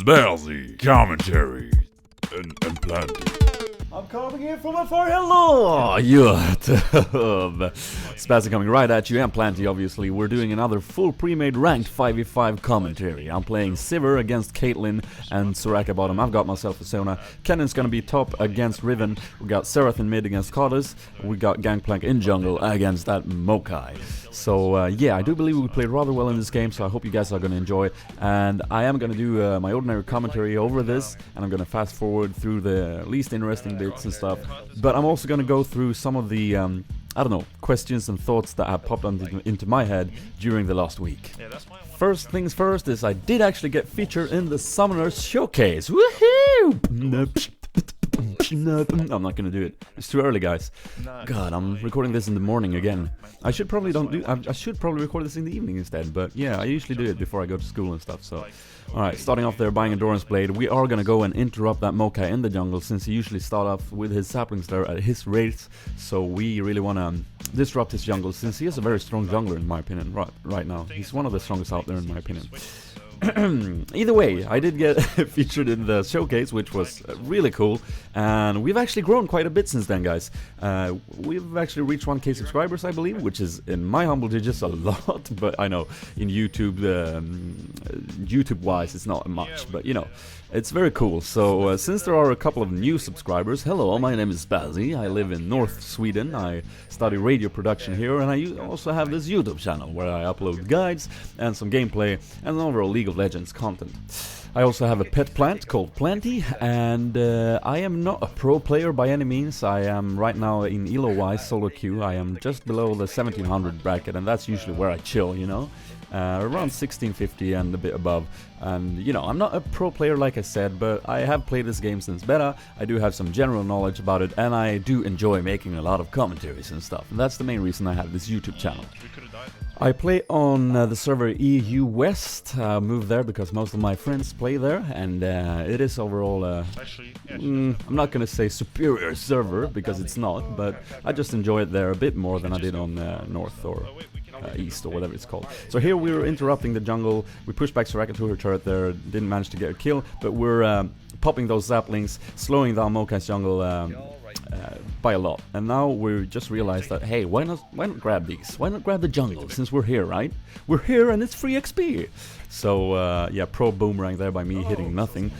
Spazie, commentary, and Plantie. I'm coming in from afar. Hello, YouTube. Spazie coming right at you, and Plantie, obviously. We're doing another full pre-made ranked 5v5 commentary. I'm playing Sivir against Caitlyn and Soraka bottom. I've got myself a Sona. Kennan's gonna be top against Riven. We got Serath in mid against Cardus. We got Gangplank in jungle against that Mokai. So yeah, I do believe we played rather well in this game, so I hope you guys are gonna enjoy it. And I am gonna do my ordinary commentary over this, and I'm gonna fast forward through the least interesting bits and stuff. But I'm also gonna go through some of the I don't know, questions and thoughts that have popped into my head during the last week. First things first is I did actually get featured in the Summoners Showcase. Woohoo! I'm not gonna do it. It's too early, guys. God, I'm recording this in the morning again. I should probably record this in the evening instead. But yeah, I usually do it before I go to school and stuff. So, all right, starting off there, buying Endurance Blade. We are gonna go and interrupt that Mokai in the jungle, since he usually starts off with his saplings there at his rates. So we really wanna disrupt his jungle, since he is a very strong jungler in my opinion. Right now, he's one of the strongest out there in my opinion. Either way, I did get featured in the showcase, which was really cool, and we've actually grown quite a bit since then, guys. We've actually reached 1K subscribers, I believe, which is, in my humble digits, a lot, but I know in YouTube, YouTube-wise, it's not much, but you know, it's very cool. So since there are a couple of new subscribers, hello, my name is Spazie. I live in North Sweden. I study radio production here, and I also have this YouTube channel where I upload guides and some gameplay and overall League of Legends content. I also have a pet plant called Plantie, and I am not a pro player by any means. I am right now in elo-wise solo queue. I am just below the 1700 bracket, and that's usually where I chill, you know. Around 1650 and a bit above. And you know, I'm not a pro player like I said, but I have played this game since beta. I do have some general knowledge about it, and I do enjoy making a lot of commentaries and stuff. And that's the main reason I have this YouTube channel. I play on the server EU West. I moved there because most of my friends play there, and it is overall I'm not gonna say superior server, because it's not, but I just enjoy it there a bit more than I did on North or East or whatever it's called. So here we were interrupting the jungle. We pushed back Soraka to her turret there, didn't manage to get a kill, but we're popping those saplings, slowing down Mokai's jungle by a lot. And now we just realized that, hey, why not grab these? Why not grab the jungle, since we're here, right? We're here and it's free XP. So yeah, pro boomerang there by me hitting nothing.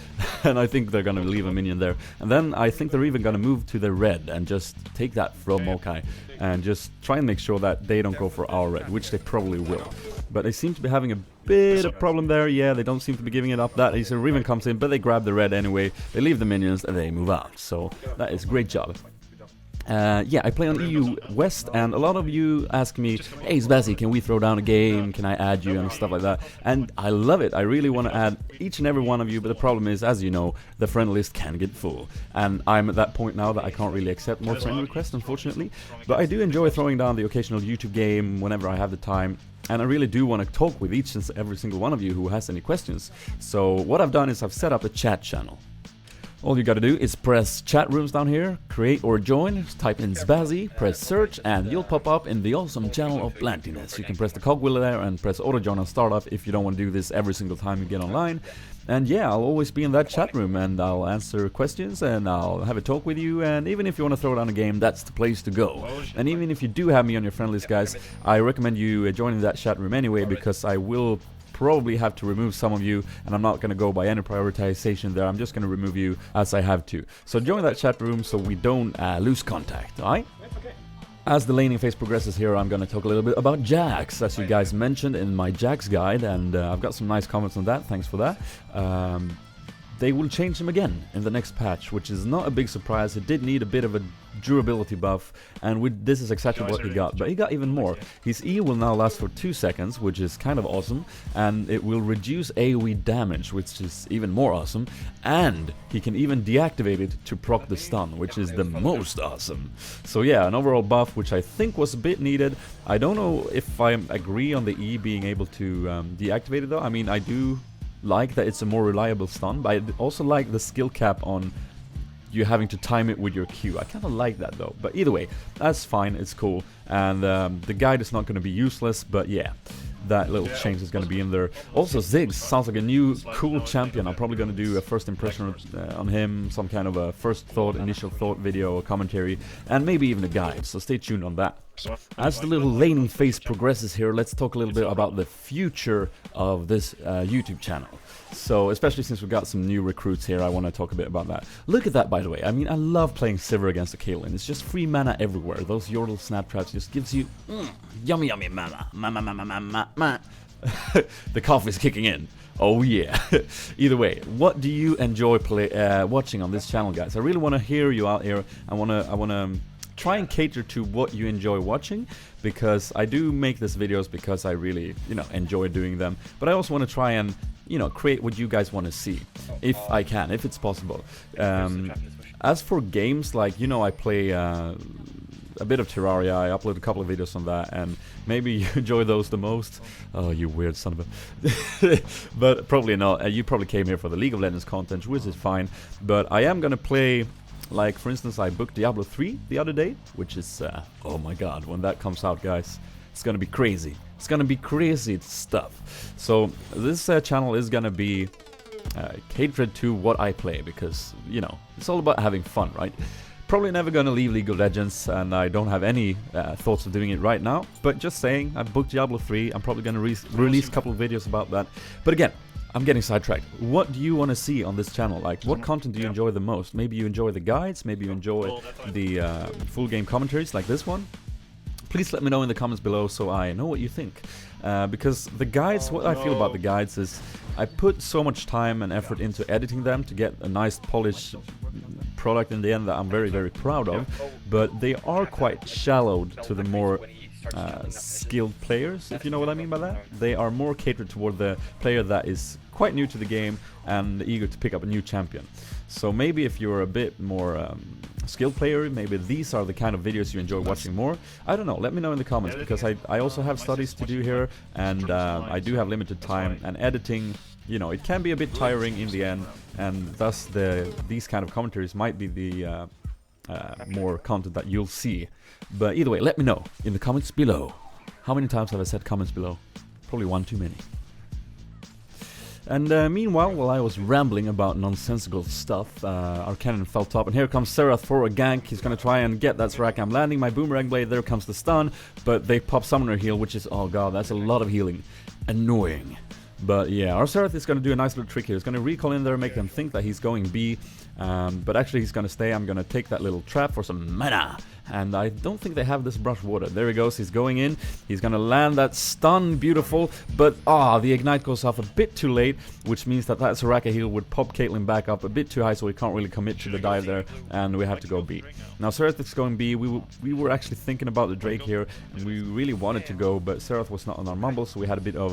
And I think they're gonna leave a minion there. And then I think they're even gonna move to the red and just take that from Mokai and just try and make sure that they don't go for our red, which they probably will. But they seem to be having a bit of problem there. Yeah, they don't seem to be giving it up that easy. Riven comes in, but they grab the red anyway. They leave the minions and they move out. So that is a great job. Yeah, I play on EU West, and a lot of you ask me, hey Spazie, can we throw down a game, can I add you and stuff like that, and I love it. I really want to add each and every one of you, but the problem is, as you know, the friend list can get full, and I'm at that point now that I can't really accept more friend requests, unfortunately, but I do enjoy throwing down the occasional YouTube game whenever I have the time. And I really do want to talk with each and every single one of you who has any questions. So what I've done is I've set up a chat channel. All you gotta do is press chat rooms down here, create or join, type in Spazie, press search, and you'll pop up in the awesome channel of Plantiness. You can press the cogwheel there and press auto join on startup if you don't want to do this every single time you get online. And yeah, I'll always be in that chat room, and I'll answer questions, and I'll have a talk with you, and even if you want to throw down a game, that's the place to go. And even if you do have me on your friend list, guys, I recommend you joining that chat room anyway, because I will probably have to remove some of you, and I'm not going to go by any prioritization there. I'm just going to remove you as I have to. So join that chat room so we don't lose contact, alright? As the laning phase progresses here, I'm going to talk a little bit about Jax, as you guys mentioned in my Jax guide, and I've got some nice comments on that, thanks for that. They will change him again in the next patch, which is not a big surprise. It did need a bit of a durability buff, and this is exactly what he got, but he got even more. His E will now last for 2 seconds, which is kind of awesome, and it will reduce AoE damage, which is even more awesome, and he can even deactivate it to proc the stun, which is the most awesome. So yeah, an overall buff, which I think was a bit needed. I don't know if I agree on the E being able to deactivate it though. I mean, I do like that it's a more reliable stun, but I also like the skill cap on you having to time it with your Q. I kind of like that though, but either way, that's fine, it's cool, and the guide is not going to be useless, but yeah. that little change is going to be in there. Also, Ziggs sounds like a new cool champion. I'm probably going to do a first impression on him, some kind of a first thought, initial thought video, a commentary, and maybe even a guide, so stay tuned on that. As the little laning phase progresses here, let's talk a little bit about the future of this YouTube channel. So, especially since we've got some new recruits here, I want to talk a bit about that. Look at that, by the way. I mean, I love playing Sivir against a Caitlyn. It's just free mana everywhere. Those Yordle snap traps just gives you yummy, yummy mana. The cough is kicking in. Oh yeah. Either way, what do you enjoy watching on this channel, guys? I really want to hear you out here. I want to try and cater to what you enjoy watching, because I do make these videos because I really, enjoy doing them. But I also want to try and, create what you guys want to see, if I can, if it's possible. As for games, like, I play a bit of Terraria. I upload a couple of videos on that, and maybe you enjoy those the most. Oh, you weird son of a... But probably not. You probably came here for the League of Legends content, which is fine. But I am gonna play... Like, for instance, I booked Diablo 3 the other day, which is, oh my god, when that comes out, guys, it's gonna be crazy. It's gonna be crazy stuff. So, this channel is gonna be catered to what I play, because, it's all about having fun, right? Probably never gonna leave League of Legends, and I don't have any thoughts of doing it right now, but just saying, I've booked Diablo 3, I'm probably gonna release a couple of videos about that. But again, I'm getting sidetracked. What do you want to see on this channel? Like, what content do you enjoy the most? Maybe you enjoy the guides, maybe you enjoy the full game commentaries like this one. Please let me know in the comments below so I know what you think. Because the guides, what I feel about the guides is I put so much time and effort into editing them to get a nice polished product in the end that I'm very, very proud of. But they are quite shallow to the more skilled players, if you know what I mean by that. They are more catered toward the player that is quite new to the game and eager to pick up a new champion. So maybe if you're a bit more skilled player, maybe these are the kind of videos you enjoy watching more. I don't know, let me know in the comments, because I also have studies to do here, and I do have limited time, and editing, it can be a bit tiring in the end, and thus these kind of commentaries might be the more content that you'll see. But either way, let me know in the comments below. How many times have I said comments below? Probably one too many. And meanwhile, while I was rambling about nonsensical stuff, our cannon fell top, and here comes Serath for a gank. He's gonna try and get that Serac. I'm landing my boomerang blade, there comes the stun, but they pop summoner heal, which is, oh god, that's a lot of healing. Annoying. But yeah, our Serath is gonna do a nice little trick here. He's gonna recall in there, make them think that he's going B, but actually he's gonna stay. I'm gonna take that little trap for some mana. And I don't think they have this brush water. There he goes, he's going in. He's gonna land that stun, beautiful. But, the ignite goes off a bit too late, which means that Soraka heal would pop Caitlyn back up a bit too high, so we can't really commit to the dive there, and we have to go B. Now, Serath is going B. We were actually thinking about the Drake here, and we really wanted to go, but Serath was not on our mumble, so we had a bit of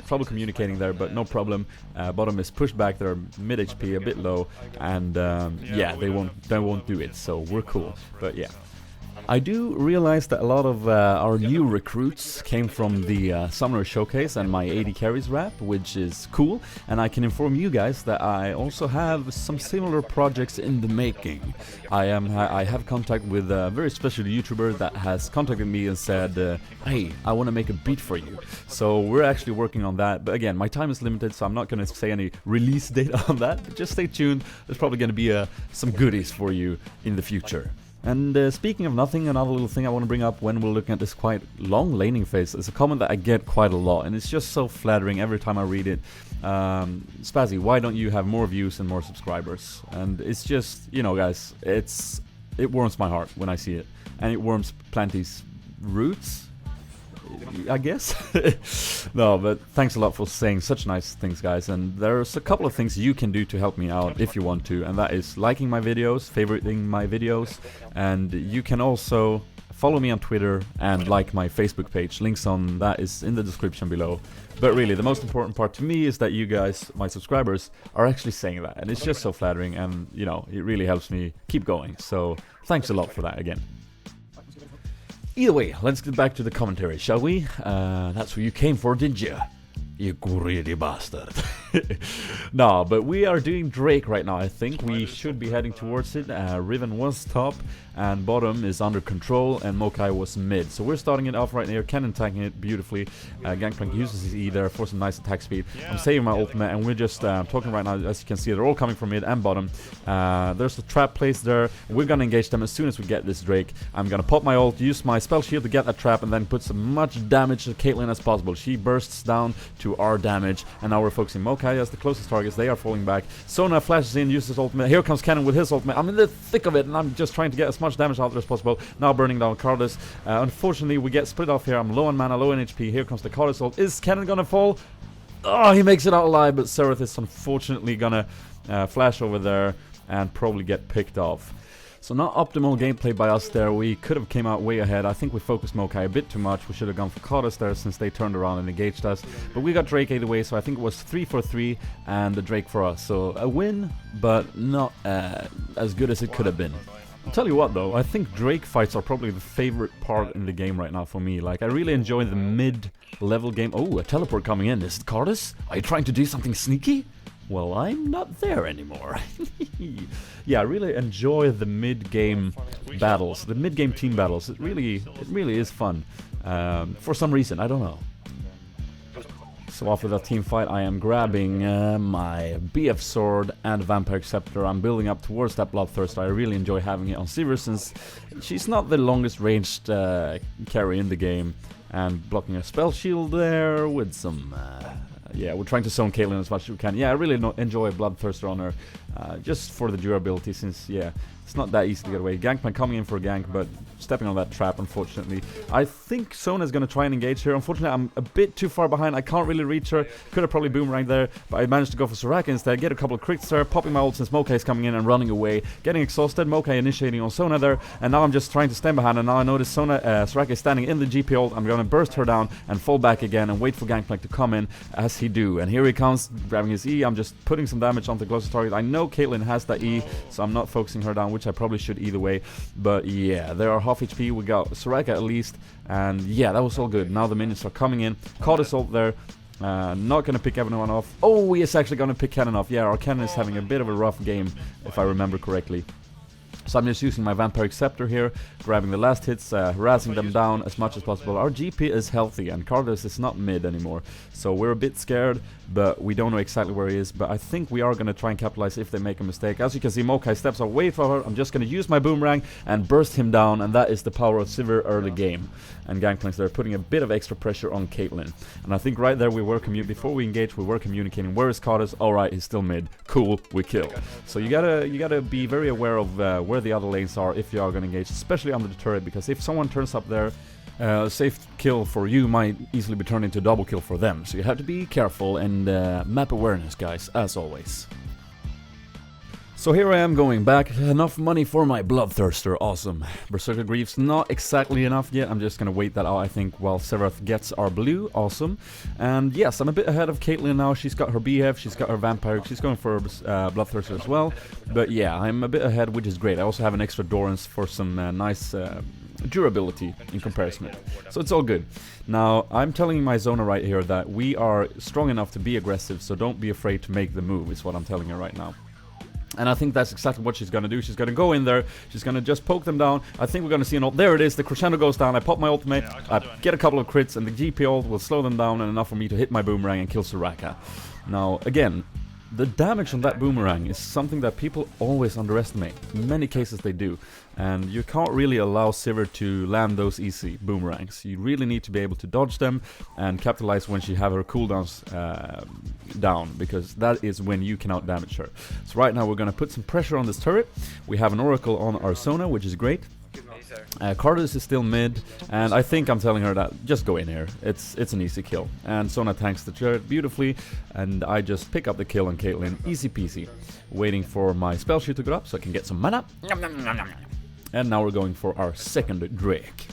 trouble communicating there, but no problem. Bottom is pushed back, they're mid HP, a bit low, and yeah, they won't do it, so we're cool. But yeah. I do realize that a lot of our new recruits came from the Summoner Showcase and my 80 carries rap, which is cool, and I can inform you guys that I also have some similar projects in the making. I have contact with a very special YouTuber that has contacted me and said, hey, I want to make a beat for you. So we're actually working on that, but again, my time is limited, so I'm not going to say any release date on that, but just stay tuned. There's probably going to be some goodies for you in the future. And speaking of nothing, another little thing I want to bring up when we're looking at this quite long laning phase is a comment that I get quite a lot, and it's just so flattering every time I read it. Spazie, why don't you have more views and more subscribers? And it's just, guys, it warms my heart when I see it, and it warms Plantie's roots, I guess. No, but thanks a lot for saying such nice things, guys, and there's a couple of things you can do to help me out if you want to, and that is liking my videos, favoriting my videos, and you can also follow me on Twitter and like my Facebook page. Links on that is in the description below. But really, the most important part to me is that you guys, my subscribers, are actually saying that, and it's just so flattering, and it really helps me keep going, so thanks a lot for that again. Either way, let's get back to the commentary, shall we? That's what you came for, didn't you? You greedy bastard. No, but we are doing Drake right now. I think we should be heading towards it. Riven was top, and bottom is under control, and Mokai was mid. So we're starting it off right here. Kennen tanking it beautifully. Gangplank uses his E there for some nice attack speed. I'm saving my ultimate, and we're just talking right now. As you can see, they're all coming from mid and bottom. There's a trap placed there. We're gonna engage them as soon as we get this Drake. I'm gonna pop my ult, use my spell shield to get that trap, and then put as much damage to Caitlyn as possible. She bursts down to our damage, and now we're focusing Mokai as the closest targets. They are falling back. Sona flashes in, uses ultimate. Here comes Kennen with his ultimate. I'm in the thick of it, and I'm just trying to get as much damage out there as possible. Now burning down Cardus. Unfortunately, we get split off here. I'm low on mana, low on HP. Here comes the Cardus ult. Is Kennen gonna fall? Oh, he makes it out alive, but Seraph is unfortunately gonna flash over there and probably get picked off. So not optimal gameplay by us there. We could have came out way ahead. I think we focused Mokai a bit too much. We should have gone for Cardus there since they turned around and engaged us. But we got Drake either way, so I think it was 3 for 3 and the Drake for us. So a win, but not as good as it could have been. I'll tell you what though, I think Drake fights are probably the favorite part in the game right now for me. Like, I really enjoy the mid-level game. Oh, a teleport coming in. Is it Cardus? Are you trying to do something sneaky? Well, I'm not there anymore. Yeah, I really enjoy the mid-game battles, the mid-game team battles. It really is fun. For some reason, I don't know. So after that team fight, I am grabbing my BF sword and Vampire Scepter. I'm building up towards that Bloodthirster. I really enjoy having it on Sivir since she's not the longest ranged carry in the game. And blocking a spell shield there with some... yeah, we're trying to zone Caitlyn as much as we can. Yeah, I really enjoy Bloodthirster on her, just for the durability, since, yeah, it's not that easy to get away. Gangplank coming in for a gank, but stepping on that trap, unfortunately. I think Sona's going to try and engage here. Unfortunately, I'm a bit too far behind. I can't really reach her. Could have probably boomeranged there, but I managed to go for Soraka instead. Get a couple of crits there, popping my ult since Mokai is coming in and running away. Getting exhausted, Mokai initiating on Sona there, and now I'm just trying to stand behind, and now I notice Soraka is standing in the GP ult. I'm going to burst her down and fall back again and wait for Gangplank to come in, as he do. And here he comes, grabbing his E. I'm just putting some damage onto the closest target. I know Caitlyn has that E, so I'm not focusing her down, which I probably should either way. But yeah, they are half HP. We got Soraka at least, and yeah, that was all good. Now the minions are coming in. Caught us ult there. Not going to pick everyone off. Oh, he is actually going to pick Kennen off. Yeah, our Kennen is having a bit of a rough game, if I remember correctly. So I'm just using my Vampire Scepter here, grabbing the last hits, harassing them down as much as possible. Our GP is healthy, and Cardus is not mid anymore. So we're a bit scared, but we don't know exactly where he is. But I think we are going to try and capitalize if they make a mistake. As you can see, Mokai steps away from her. I'm just going to use my boomerang and burst him down, and that is the power of Sivir early game. And Gangplank's there, putting a bit of extra pressure on Caitlyn. And I think right there we were before we engage, we were communicating. Where is Cardus? Alright, he's still mid. Cool, we kill. So you gotta be very aware of where the other lanes are if you are gonna engage, especially under the turret, because if someone turns up there, safe kill for you might easily be turned into a double kill for them. So you have to be careful and map awareness, guys, as always. So here I am going back. Enough money for my Bloodthirster. Awesome. Berserker Greaves not exactly enough yet. I'm just gonna wait that out, I think, while Seraph gets our blue. Awesome. And yes, I'm a bit ahead of Caitlyn now. She's got her BF, she's got her Vampire, she's going for Bloodthirster as well. But yeah, I'm a bit ahead, which is great. I also have an extra Dorans for some nice durability in comparison. So it's all good. Now, I'm telling my Zona right here that we are strong enough to be aggressive, so don't be afraid to make the move, is what I'm telling her right now. And I think that's exactly what she's going to do. She's going to go in there. She's going to just poke them down. I think we're going to see an ult. There it is. The crescendo goes down. I pop my ultimate. I get a couple of crits. And the GP ult will slow them down and enough for me to hit my boomerang and kill Soraka. Now, again, the damage on that boomerang is something that people always underestimate. In many cases they do. And you can't really allow Sivir to land those easy boomerangs. You really need to be able to dodge them and capitalize when she have her cooldowns down, because that is when you can out damage her. So right now we're going to put some pressure on this turret. We have an Oracle on our Sona, which is great. Cardus is still mid, and I think I'm telling her that just go in here. It's an easy kill. And Sona tanks the turret beautifully, and I just pick up the kill on Caitlyn, easy peasy. Waiting for my spell shield to go up so I can get some mana. And now we're going for our second Drake.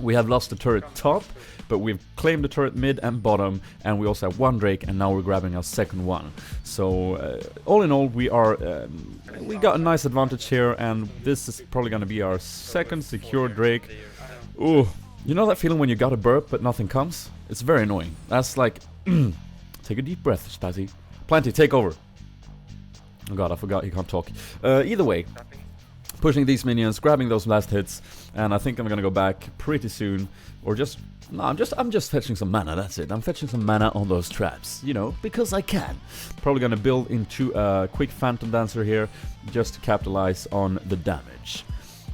We have lost the turret top, but we've claimed the turret mid and bottom, and we also have one Drake, and now we're grabbing our second one. So all in all, we got a nice advantage here, and this is probably going to be our second secure Drake. Ooh, you know that feeling when you got a burp but nothing comes? It's very annoying. That's like, take a deep breath, Spazie. Plantie, take over. Oh god, I forgot he can't talk. Either way, pushing these minions, grabbing those last hits, and I think I'm gonna go back pretty soon, or just no, I'm just fetching some mana. That's it. I'm fetching some mana on those traps, you know, because I can. Probably gonna build into a quick Phantom Dancer here, just to capitalize on the damage.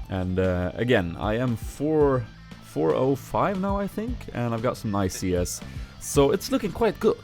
And again, I am 405 now, I think, and I've got some nice CS, so it's looking quite good.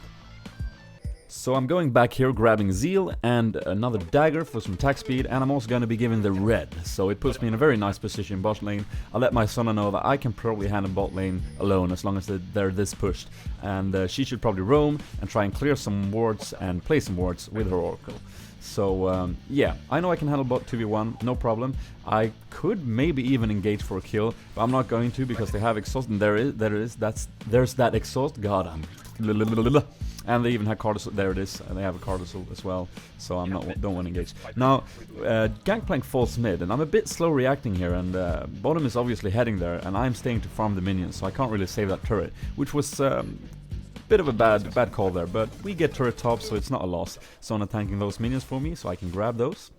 So I'm going back here, grabbing Zeal and another dagger for some attack speed, and I'm also going to be given the red, so it puts me in a very nice position in bot lane. I'll let my Sona know that I can probably handle bot lane alone as long as they're this pushed, and she should probably roam and try and clear some wards and play some wards with her Oracle. So yeah, I know I can handle bot 2v1, no problem. I could maybe even engage for a kill, but I'm not going to because they have exhaust, and there's that exhaust. God, and they even have Cardinal. There it is, and they have a Cardinal as well. So I'm don't want to engage. Now, Gangplank falls mid, and I'm a bit slow reacting here, and bottom is obviously heading there, and I'm staying to farm the minions, so I can't really save that turret, which was bit of a bad call there, but we get turret top, so it's not a loss. Sona tanking those minions for me, so I can grab those.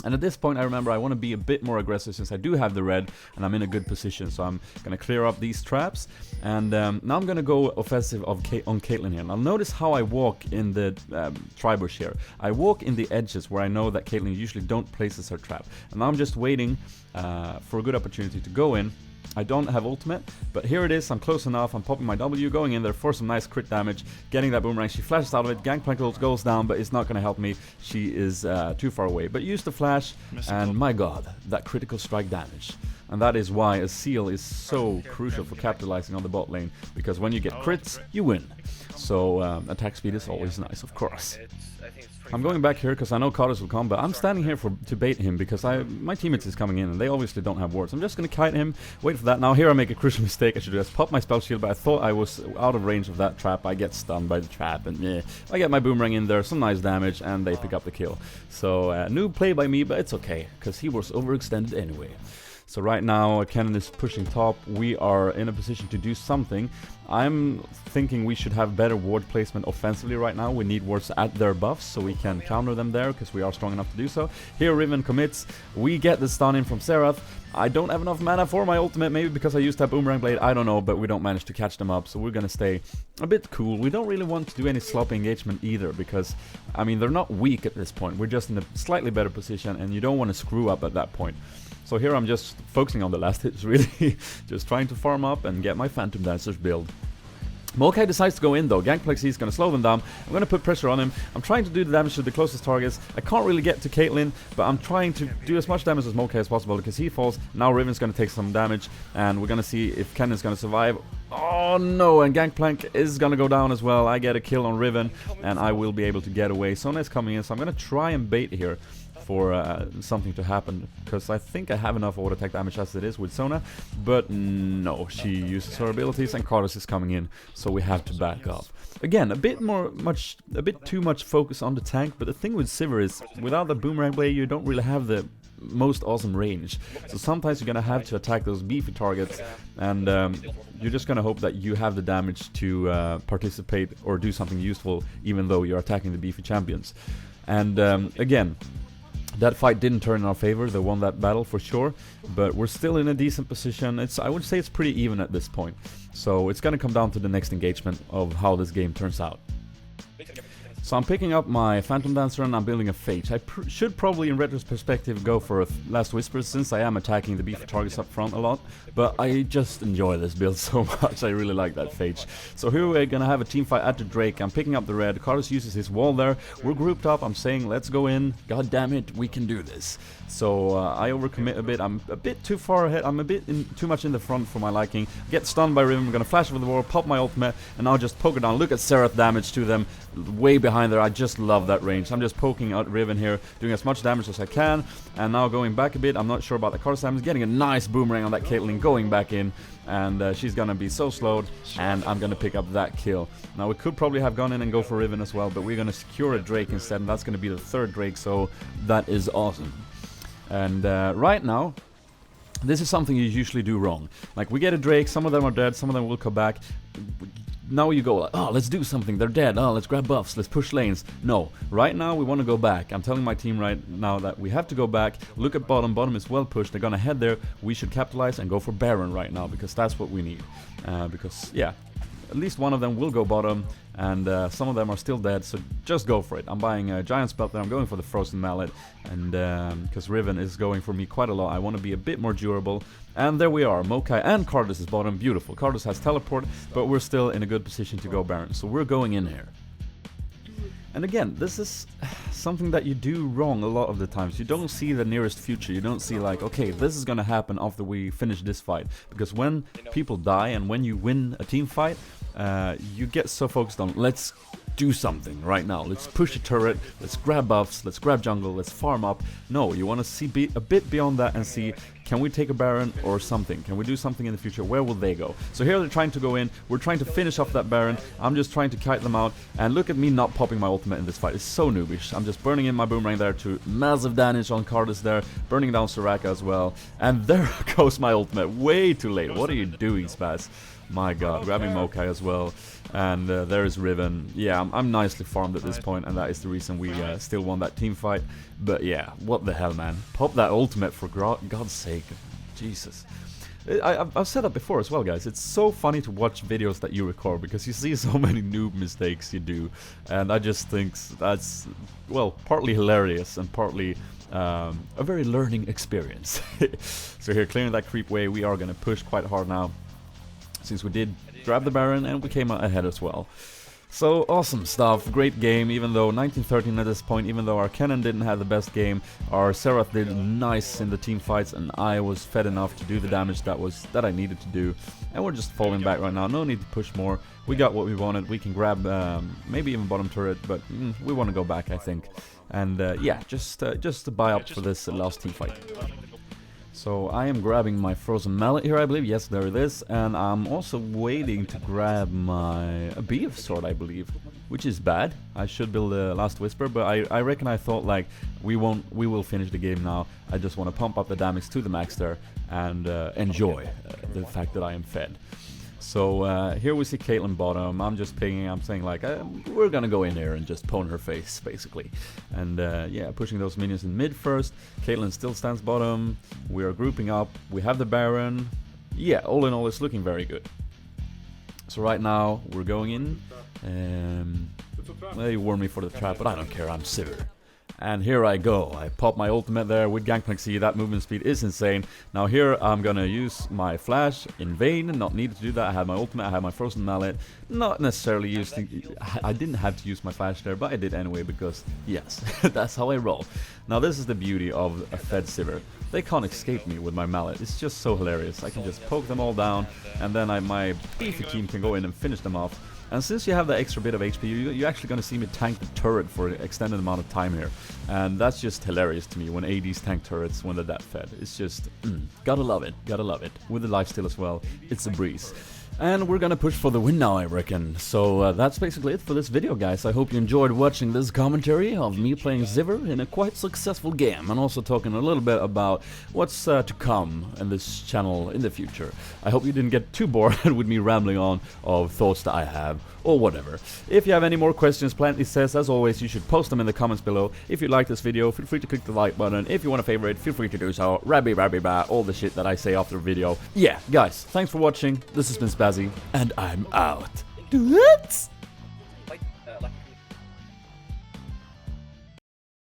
And at this point, I remember I want to be a bit more aggressive since I do have the red, and I'm in a good position, so I'm going to clear up these traps. And now I'm going to go offensive on Caitlyn here. Now notice how I walk in the tri-bush here. I walk in the edges where I know that Caitlyn usually don't places her trap. And now I'm just waiting for a good opportunity to go in. I don't have ultimate, but here it is, I'm close enough, I'm popping my W, going in there for some nice crit damage, getting that boomerang, she flashes out of it, Gangplank goes down, but it's not going to help me, she is too far away, but use the flash, and my god, that critical strike damage. And that is why a seal is so crucial for capitalizing on the bot lane, because when you get crits, you win. So attack speed is always nice, of course. I'm going back here because I know Cardus will come, but I'm standing here to bait him because my teammates is coming in and they obviously don't have wards. I'm just going to kite him, wait for that. Now here I make a crucial mistake. I should just pop my spell shield, but I thought I was out of range of that trap. I get stunned by the trap, and yeah, I get my boomerang in there, some nice damage, and they pick up the kill. So noob play by me, but it's okay because he was overextended anyway. So right now, Cannon is pushing top. We are in a position to do something. I'm thinking we should have better ward placement offensively right now. We need wards at their buffs so we can counter them there because we are strong enough to do so. Here Riven commits. We get the stun in from Serath. I don't have enough mana for my ultimate, maybe because I used that boomerang blade, I don't know, but we don't manage to catch them up, so we're gonna stay a bit cool. We don't really want to do any sloppy engagement either, because, I mean, they're not weak at this point. We're just in a slightly better position, and you don't want to screw up at that point. So here I'm just focusing on the last hits, really. Just trying to farm up and get my Phantom Dancers build. Mokai decides to go in though. Gangplank is going to slow them down. I'm going to put pressure on him. I'm trying to do the damage to the closest targets. I can't really get to Caitlyn, but I'm trying to do as much damage as Mokai as possible because he falls. Now Riven's going to take some damage, and we're going to see if Ken is going to survive. Oh no, and Gangplank is going to go down as well. I get a kill on Riven, and I will be able to get away. Sona is coming in, so I'm going to try and bait here for something to happen, because I think I have enough auto attack damage as it is with Sona, but no, she uses her abilities and Cardus is coming in, so we have to back up. Again, a bit too much focus on the tank, but the thing with Sivir is, without the boomerang blade, you don't really have the most awesome range, so sometimes you're gonna have to attack those beefy targets, and you're just gonna hope that you have the damage to participate or do something useful, even though you're attacking the beefy champions. And again, that fight didn't turn in our favor. They won that battle for sure, but we're still in a decent position. I would say it's pretty even at this point. So it's going to come down to the next engagement of how this game turns out. So I'm picking up my Phantom Dancer and I'm building a Phage. I should probably, in retrospective, go for a Last Whisper, since I am attacking the beefy targets up front a lot. But I just enjoy this build so much. I really like that Phage. So here we're gonna have a team fight at the Drake. I'm picking up the red. Cardus uses his wall there. We're grouped up. I'm saying, let's go in. God damn it, we can do this. So I overcommit a bit. I'm a bit too far ahead. I'm a bit too much in the front for my liking. Get stunned by Riven. I'm gonna flash over the wall, pop my ultimate, and now just poke it down. Look at Serath damage to them. Way behind there. I just love that range. I'm just poking out Riven here, doing as much damage as I can, and now going back a bit. I'm not sure about the Cardus damage. Getting a nice boomerang on that Caitlyn, going back in, and she's gonna be so slowed, and I'm gonna pick up that kill. Now we could probably have gone in and go for Riven as well, but we're gonna secure a Drake instead, and that's gonna be the third Drake, so that is awesome. And right now, this is something you usually do wrong. Like, we get a Drake, some of them are dead, some of them will come back. now you go like, oh, let's do something, they're dead, oh, let's grab buffs, let's push lanes. No, right now we want to go back. I'm telling my team right now that we have to go back, look at bottom, bottom is well pushed, they're gonna head there, we should capitalize and go for Baron right now, because that's what we need. Because, yeah, at least one of them will go bottom, and some of them are still dead, so just go for it. I'm buying a Giant Spelt, and I'm going for the Frozen Mallet, and because Riven is going for me quite a lot, I want to be a bit more durable. And there we are, Mokai and Cardus is bottom, beautiful. Cardus has teleport, but we're still in a good position to go Baron, so we're going in here. And again, this is something that you do wrong a lot of the times. You don't see the nearest future. You don't see like, okay, this is gonna happen after we finish this fight. Because when people die and when you win a team fight, you get so focused on, let's do something right now. Let's push a turret, let's grab buffs, let's grab jungle, let's farm up. No, you want to see a bit beyond that and see, can we take a Baron or something? Can we do something in the future? Where will they go? So here they're trying to go in, we're trying to finish off that Baron, I'm just trying to kite them out, and look at me not popping my ultimate in this fight. It's so noobish. I'm just burning in my boomerang there to massive damage on Cardus there, burning down Soraka as well, and there goes my ultimate, way too late. What are you doing, Spaz? My god, grabbing Mokai as well, and there is Riven. Yeah, I'm nicely farmed at this point, and that is the reason we still won that team fight. But yeah, what the hell, man. Pop that ultimate for God's sake. Jesus. I've said that before as well, guys. It's so funny to watch videos that you record, because you see so many noob mistakes you do, and I just think that's, well, partly hilarious and partly a very learning experience. So here, clearing that creep way, we are going to push quite hard now, since we did grab the Baron and we came out ahead as well. So awesome stuff, great game, even though 1913 at this point, even though our Kennen didn't have the best game, our Serath did nice in the team fights, and I was fed enough to do the damage that I needed to do. And we're just falling back right now, no need to push more. We got what we wanted, we can grab maybe even bottom turret, but we want to go back, I think. And yeah, just to buy up for this last team fight. So I am grabbing my Frozen Mallet here, I believe. Yes, there it is. And I'm also waiting to grab my BF Sword, I believe, which is bad. I should build a Last Whisper, but I reckon I thought like we will finish the game now. I just want to pump up the damage to the max there and enjoy the fact that I am fed. So here we see Caitlyn bottom. I'm just pinging. I'm saying like we're gonna go in here and just pwn her face basically. And yeah, pushing those minions in mid first. Caitlyn still stands bottom. We are grouping up. We have the Baron. Yeah, all in all, it's looking very good. So right now we're going in. They warned me for the trap, but I don't care. I'm Sivir. And here I go, I pop my ultimate there with Gangplank C, that movement speed is insane. Now here I'm gonna use my flash in vain, not needed to do that. I had my ultimate, I had my Frozen Mallet, not necessarily using, I didn't have to use my flash there, but I did anyway because, yes, that's how I roll. Now this is the beauty of a fed Sivir. They can't escape me with my mallet, it's just so hilarious. I can just poke them all down, and then my beefy team can go in and finish them off. And since you have that extra bit of HP, you're actually going to see me tank the turret for an extended amount of time here. And that's just hilarious to me when ADs tank turrets when they're that fed. It's just, gotta love it, gotta love it. With the lifesteal as well, it's a breeze. And we're gonna push for the win now, I reckon. So that's basically it for this video, guys. I hope you enjoyed watching this commentary of me playing Sivir in a quite successful game, and also talking a little bit about what's to come in this channel in the future. I hope you didn't get too bored with me rambling on of thoughts that I have, or whatever. If you have any more questions, Plantie says, as always, you should post them in the comments below. If you like this video, feel free to click the like button. If you want to favorite, feel free to do so. Rabbi, all the shit that I say after a video. Yeah, guys, thanks for watching. This has been Spazie, and I'm out. Do it!